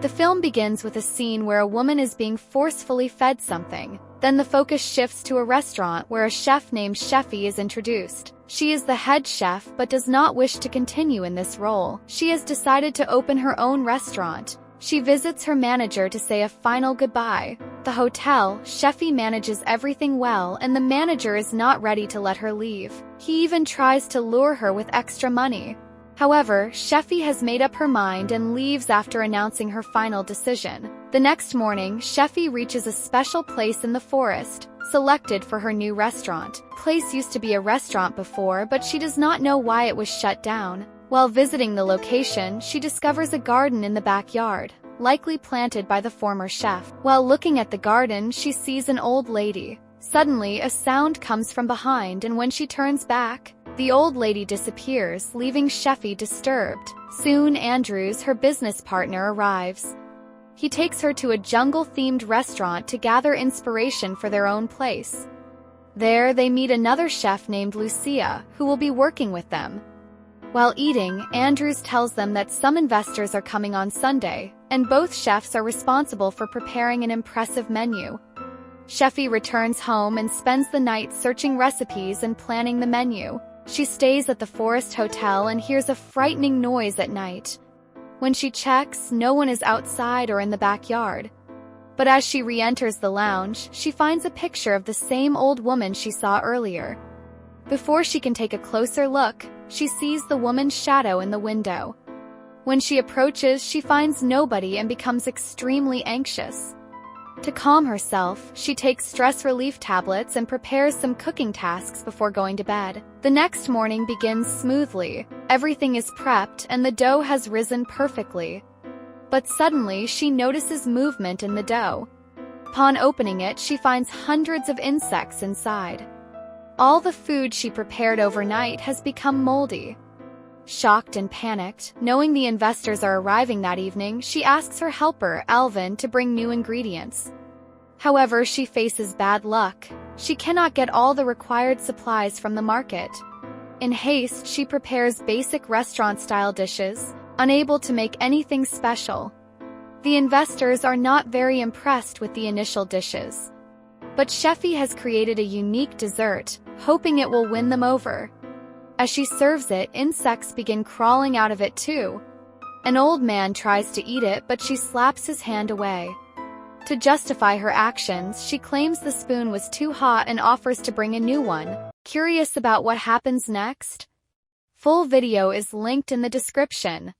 The film begins with a scene where a woman is being forcefully fed something. Then the focus shifts to a restaurant where a chef named Shefi is introduced. She is the head chef but does not wish to continue in this role. She has decided to open her own restaurant. She visits her manager to say a final goodbye. The hotel, Shefi manages everything well and the manager is not ready to let her leave. He even tries to lure her with extra money. However, Shefi has made up her mind and leaves after announcing her final decision. The next morning, Shefi reaches a special place in the forest, selected for her new restaurant. The place used to be a restaurant before, but she does not know why it was shut down. While visiting the location, she discovers a garden in the backyard, likely planted by the former chef. While looking at the garden, she sees an old lady. Suddenly, a sound comes from behind, and when she turns back, the old lady disappears, leaving Shefi disturbed. Soon, Andrews, her business partner, arrives. He takes her to a jungle-themed restaurant to gather inspiration for their own place. There, they meet another chef named Lucia, who will be working with them. While eating, Andrews tells them that some investors are coming on Sunday, and both chefs are responsible for preparing an impressive menu. Shefi returns home and spends the night searching recipes and planning the menu. She stays at the Forest Hotel and hears a frightening noise at night. When she checks, no one is outside or in the backyard. But as she re-enters the lounge, she finds a picture of the same old woman she saw earlier. Before she can take a closer look, she sees the woman's shadow in the window. When she approaches, she finds nobody and becomes extremely anxious. To calm herself, she takes stress relief tablets and prepares some cooking tasks before going to bed. The next morning begins smoothly. Everything is prepped and the dough has risen perfectly. But suddenly, she notices movement in the dough. Upon opening it, she finds hundreds of insects inside. All the food she prepared overnight has become moldy. Shocked and panicked, knowing the investors are arriving that evening, she asks her helper, Alvin, to bring new ingredients. However, she faces bad luck. She cannot get all the required supplies from the market. In haste, she prepares basic restaurant-style dishes, unable to make anything special. The investors are not very impressed with the initial dishes. But Shefi has created a unique dessert, hoping it will win them over. As she serves it, insects begin crawling out of it too. An old man tries to eat it, but she slaps his hand away. To justify her actions, she claims the spoon was too hot and offers to bring a new one. Curious about what happens next? Full video is linked in the description.